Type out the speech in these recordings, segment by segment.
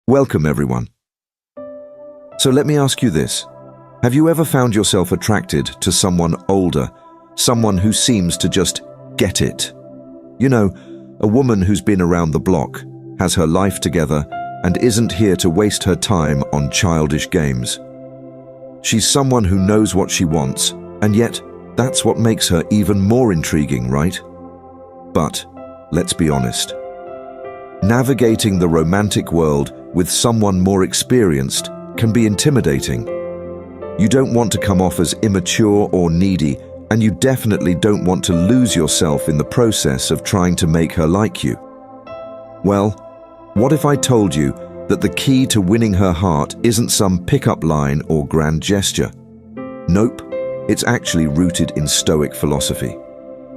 Welcome, everyone. So let me ask you this. Have you ever found yourself attracted to someone older, someone who seems to just get it? You know, a woman who's been around the block, has her life together, and isn't here to waste her time on childish games. She's someone who knows what she wants, and yet that's what makes her even more intriguing, right? But let's be honest. Navigating the romantic world with someone more experienced can be intimidating. You don't want to come off as immature or needy, and you definitely don't want to lose yourself in the process of trying to make her like you. Well, what if I told you that the key to winning her heart isn't some pickup line or grand gesture? Nope, it's actually rooted in Stoic philosophy.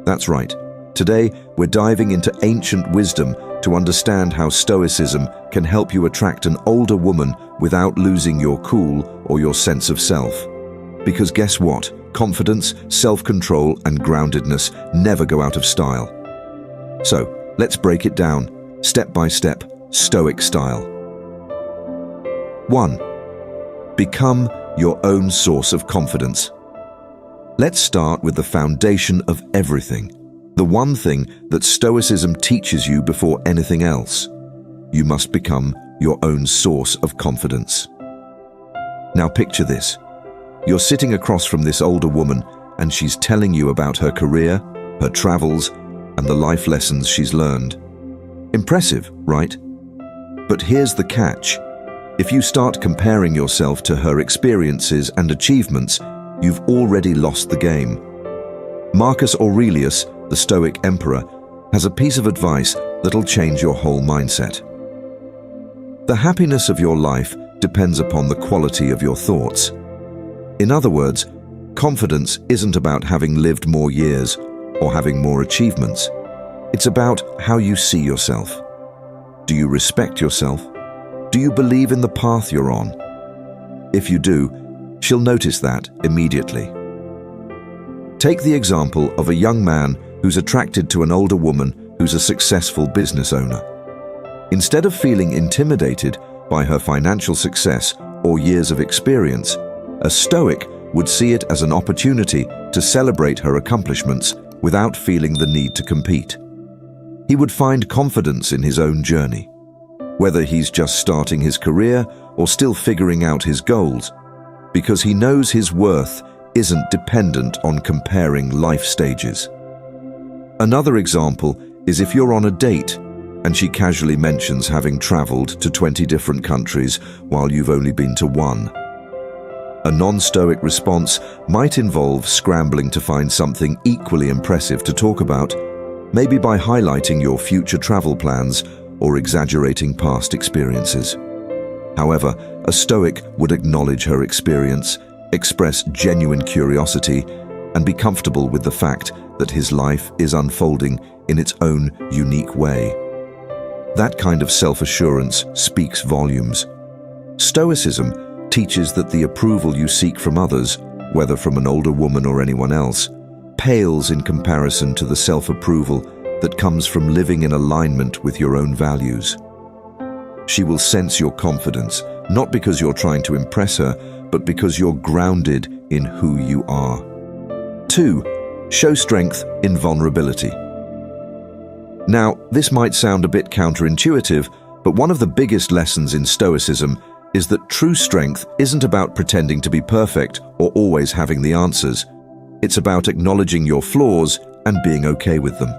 That's right. Today, we're diving into ancient wisdom to understand how Stoicism can help you attract an older woman without losing your cool or your sense of self. Because guess what? Confidence, self-control, and groundedness never go out of style. So, let's break it down, step by step, Stoic style. 1. Become your own source of confidence. Let's start with the foundation of everything. The one thing that Stoicism teaches you before anything else. You must become your own source of confidence. Now picture this. You're sitting across from this older woman and she's telling you about her career, her travels, and the life lessons she's learned. Impressive, right? But here's the catch. If you start comparing yourself to her experiences and achievements, you've already lost the game. Marcus Aurelius, the Stoic emperor, has a piece of advice that'll change your whole mindset. The happiness of your life depends upon the quality of your thoughts. In other words, confidence isn't about having lived more years or having more achievements. It's about how you see yourself. Do you respect yourself? Do you believe in the path you're on? If you do, she'll notice that immediately. Take the example of a young man who's attracted to an older woman who's a successful business owner. Instead of feeling intimidated by her financial success or years of experience, a Stoic would see it as an opportunity to celebrate her accomplishments without feeling the need to compete. He would find confidence in his own journey, whether he's just starting his career or still figuring out his goals, because he knows his worth isn't dependent on comparing life stages. Another example is if you're on a date and she casually mentions having traveled to 20 different countries while you've only been to one. A non-Stoic response might involve scrambling to find something equally impressive to talk about, maybe by highlighting your future travel plans or exaggerating past experiences. However, a Stoic would acknowledge her experience, express genuine curiosity, and be comfortable with the fact that his life is unfolding in its own unique way. That kind of self-assurance speaks volumes. Stoicism teaches that the approval you seek from others, whether from an older woman or anyone else, pales in comparison to the self-approval that comes from living in alignment with your own values. She will sense your confidence, not because you're trying to impress her, but because you're grounded in who you are. 2. Show strength in vulnerability. Now, this might sound a bit counterintuitive, but one of the biggest lessons in Stoicism is that true strength isn't about pretending to be perfect or always having the answers. It's about acknowledging your flaws and being okay with them.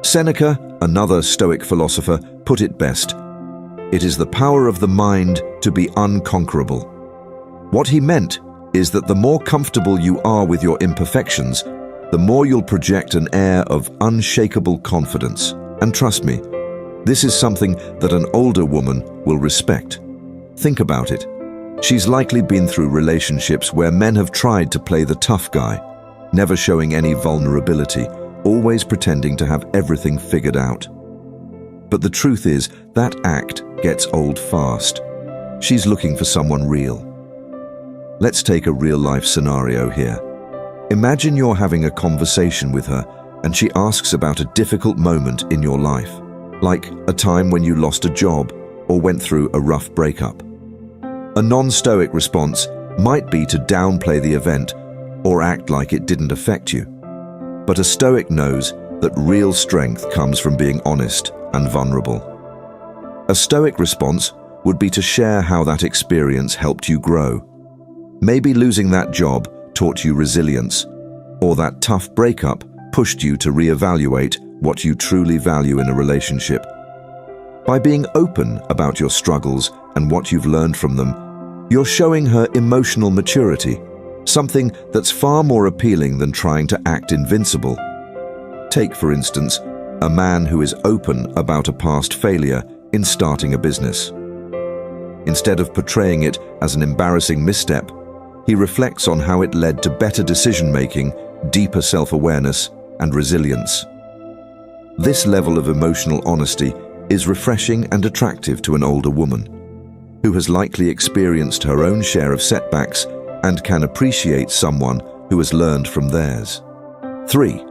Seneca, another Stoic philosopher, put it best. It is the power of the mind to be unconquerable. What he meant is that the more comfortable you are with your imperfections, the more you'll project an air of unshakable confidence. And trust me, this is something that an older woman will respect. Think about it. She's likely been through relationships where men have tried to play the tough guy, never showing any vulnerability, always pretending to have everything figured out. But the truth is, that act gets old fast. She's looking for someone real. Let's take a real-life scenario here. Imagine you're having a conversation with her and she asks about a difficult moment in your life, like a time when you lost a job or went through a rough breakup. A non-stoic response might be to downplay the event or act like it didn't affect you. But a Stoic knows that real strength comes from being honest and vulnerable. A Stoic response would be to share how that experience helped you grow. Maybe losing that job taught you resilience, or that tough breakup pushed you to reevaluate what you truly value in a relationship. By being open about your struggles and what you've learned from them, you're showing her emotional maturity, something that's far more appealing than trying to act invincible. Take, for instance, a man who is open about a past failure in starting a business. Instead of portraying it as an embarrassing misstep, he reflects on how it led to better decision-making, deeper self-awareness, and resilience. This level of emotional honesty is refreshing and attractive to an older woman, who has likely experienced her own share of setbacks and can appreciate someone who has learned from theirs. 3.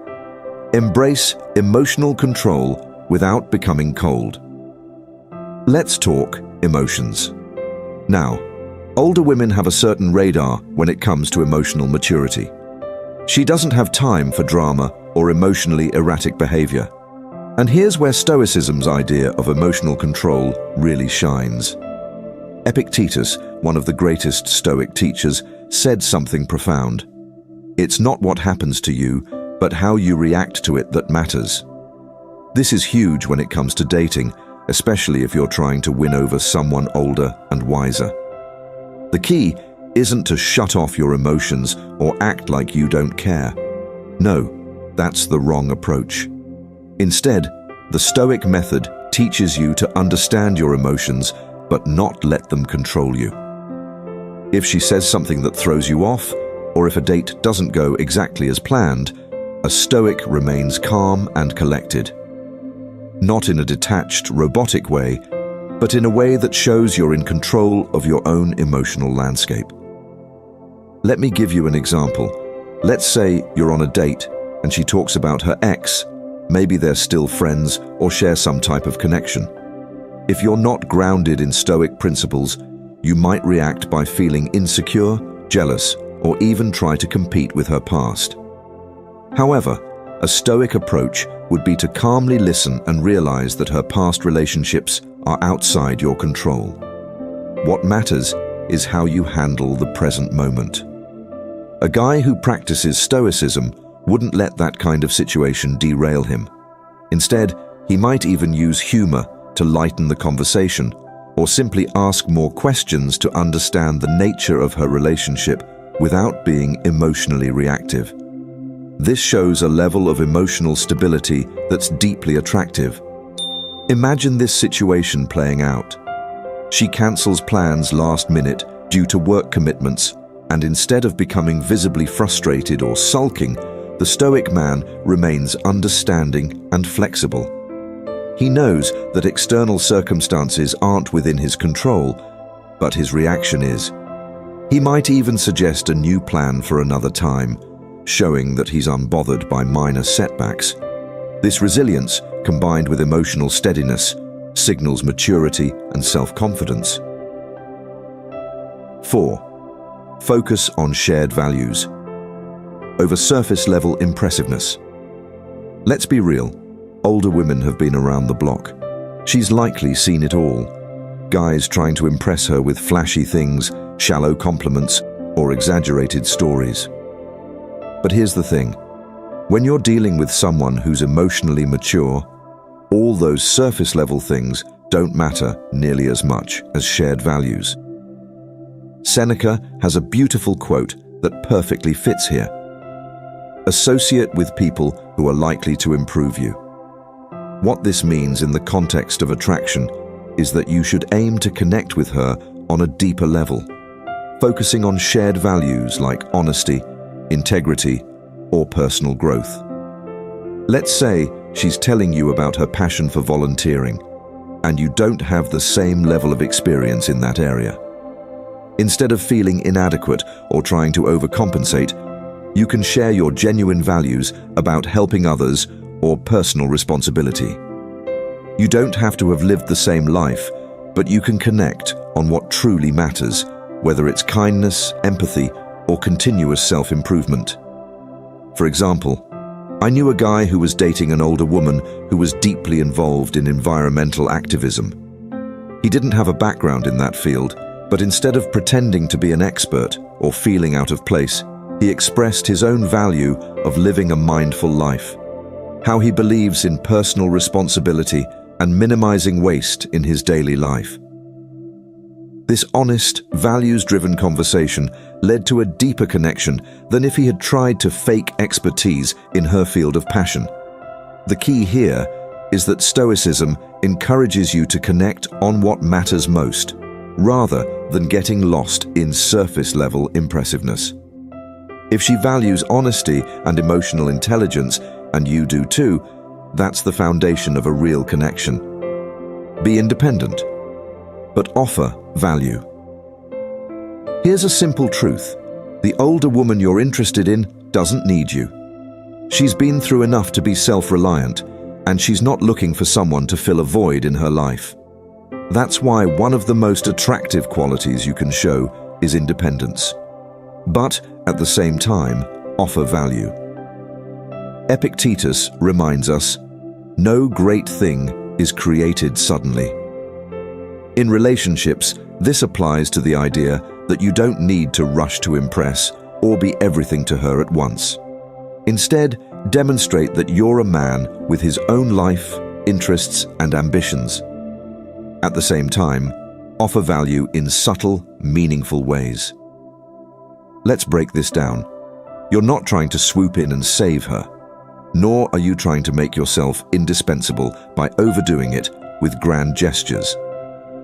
Embrace emotional control without becoming cold. Let's talk emotions. Now, older women have a certain radar when it comes to emotional maturity. She doesn't have time for drama or emotionally erratic behavior. And here's where Stoicism's idea of emotional control really shines. Epictetus, one of the greatest Stoic teachers, said something profound. It's not what happens to you, but how you react to it that matters. This is huge when it comes to dating, especially if you're trying to win over someone older and wiser. The key isn't to shut off your emotions or act like you don't care. No, that's the wrong approach. Instead, the Stoic method teaches you to understand your emotions but not let them control you. If she says something that throws you off, or if a date doesn't go exactly as planned, a Stoic remains calm and collected. Not in a detached, robotic way, but in a way that shows you're in control of your own emotional landscape. Let me give you an example. Let's say you're on a date and she talks about her ex. Maybe they're still friends or share some type of connection. If you're not grounded in Stoic principles, you might react by feeling insecure, jealous, or even try to compete with her past. However, a Stoic approach would be to calmly listen and realize that her past relationships are outside your control. What matters is how you handle the present moment. A guy who practices Stoicism wouldn't let that kind of situation derail him. Instead, he might even use humor to lighten the conversation, or simply ask more questions to understand the nature of her relationship without being emotionally reactive. This shows a level of emotional stability that's deeply attractive. Imagine this situation playing out. She cancels plans last minute due to work commitments, and instead of becoming visibly frustrated or sulking, the Stoic man remains understanding and flexible. He knows that external circumstances aren't within his control, but his reaction is. He might even suggest a new plan for another time, showing that he's unbothered by minor setbacks. This resilience, combined with emotional steadiness, signals maturity and self-confidence. 4. Focus on shared values over surface-level impressiveness. Let's be real. Older women have been around the block. She's likely seen it all. Guys trying to impress her with flashy things, shallow compliments, or exaggerated stories. But here's the thing. When you're dealing with someone who's emotionally mature, all those surface-level things don't matter nearly as much as shared values. Seneca has a beautiful quote that perfectly fits here. Associate with people who are likely to improve you. What this means in the context of attraction is that you should aim to connect with her on a deeper level, focusing on shared values like honesty, integrity, or personal growth. Let's say she's telling you about her passion for volunteering, and you don't have the same level of experience in that area. Instead of feeling inadequate or trying to overcompensate, you can share your genuine values about helping others or personal responsibility. You don't have to have lived the same life, but you can connect on what truly matters, whether it's kindness, empathy, or continuous self-improvement. For example, I knew a guy who was dating an older woman who was deeply involved in environmental activism. He didn't have a background in that field, but instead of pretending to be an expert or feeling out of place, he expressed his own value of living a mindful life, how he believes in personal responsibility and minimizing waste in his daily life. This honest, values-driven conversation led to a deeper connection than if he had tried to fake expertise in her field of passion. The key here is that Stoicism encourages you to connect on what matters most, rather than getting lost in surface-level impressiveness. If she values honesty and emotional intelligence, and you do too, that's the foundation of a real connection. Be independent, but offer value. Here's a simple truth. The older woman you're interested in doesn't need you. She's been through enough to be self-reliant, and she's not looking for someone to fill a void in her life. That's why one of the most attractive qualities you can show is independence. But, at the same time, offer value. Epictetus reminds us, no great thing is created suddenly. In relationships, this applies to the idea that you don't need to rush to impress or be everything to her at once. Instead, demonstrate that you're a man with his own life, interests, and ambitions. At the same time, offer value in subtle, meaningful ways. Let's break this down. You're not trying to swoop in and save her, nor are you trying to make yourself indispensable by overdoing it with grand gestures.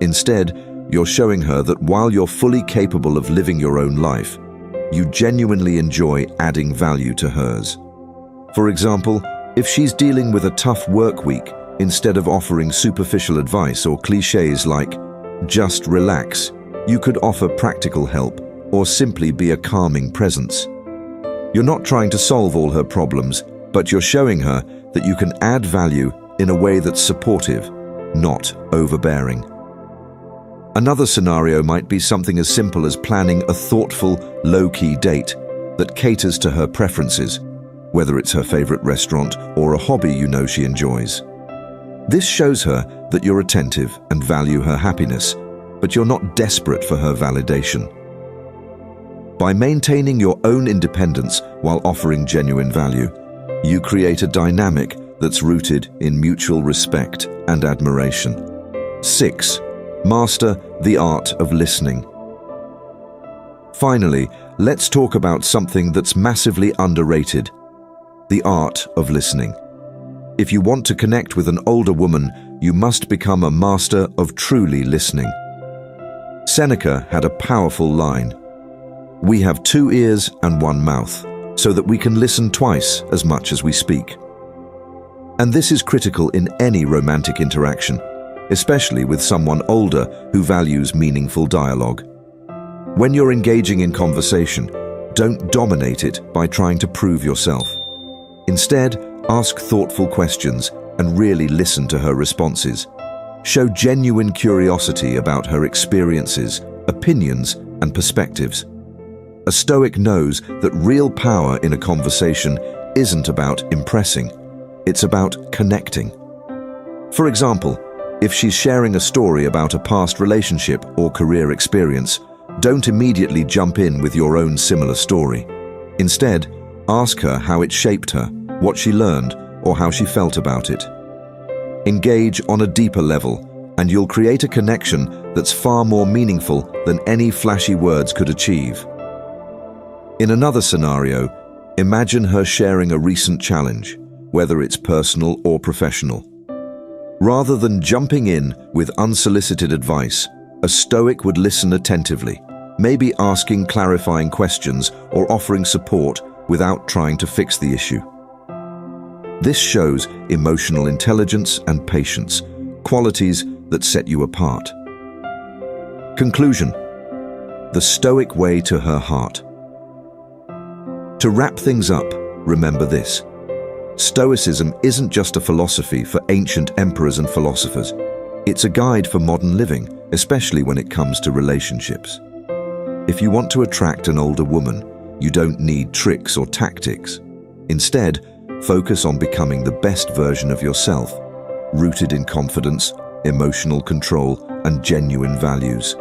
Instead, you're showing her that while you're fully capable of living your own life, you genuinely enjoy adding value to hers. For example, if she's dealing with a tough work week, instead of offering superficial advice or cliches like, just relax, you could offer practical help or simply be a calming presence. You're not trying to solve all her problems, but you're showing her that you can add value in a way that's supportive, not overbearing. Another scenario might be something as simple as planning a thoughtful, low-key date that caters to her preferences, whether it's her favorite restaurant or a hobby you know she enjoys. This shows her that you're attentive and value her happiness, but you're not desperate for her validation. By maintaining your own independence while offering genuine value, you create a dynamic that's rooted in mutual respect and admiration. 6. Master the art of listening. Finally, let's talk about something that's massively underrated: the art of listening. If you want to connect with an older woman, you must become a master of truly listening. Seneca had a powerful line: "We have 2 ears and 1 mouth, so that we can listen twice as much as we speak." And this is critical in any romantic interaction, especially with someone older who values meaningful dialogue. When you're engaging in conversation, don't dominate it by trying to prove yourself. Instead, ask thoughtful questions and really listen to her responses. Show genuine curiosity about her experiences, opinions, and perspectives. A Stoic knows that real power in a conversation isn't about impressing, it's about connecting. For example, if she's sharing a story about a past relationship or career experience, don't immediately jump in with your own similar story. Instead, ask her how it shaped her, what she learned, or how she felt about it. Engage on a deeper level, and you'll create a connection that's far more meaningful than any flashy words could achieve. In another scenario, imagine her sharing a recent challenge, whether it's personal or professional. Rather than jumping in with unsolicited advice, a Stoic would listen attentively, maybe asking clarifying questions or offering support without trying to fix the issue. This shows emotional intelligence and patience, qualities that set you apart. Conclusion: the Stoic way to her heart. To wrap things up, remember this: Stoicism isn't just a philosophy for ancient emperors and philosophers. It's a guide for modern living, especially when it comes to relationships. If you want to attract an older woman, you don't need tricks or tactics. Instead, focus on becoming the best version of yourself, rooted in confidence, emotional control, and genuine values.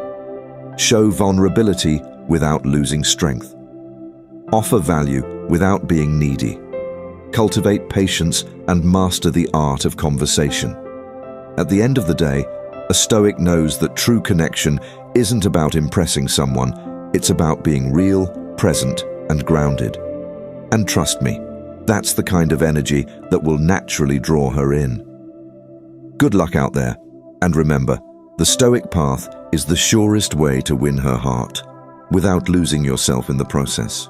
Show vulnerability without losing strength. Offer value without being needy. Cultivate patience and master the art of conversation. At the end of the day, a Stoic knows that true connection isn't about impressing someone, it's about being real, present, and grounded. And trust me, that's the kind of energy that will naturally draw her in. Good luck out there, and remember, the Stoic path is the surest way to win her heart, without losing yourself in the process.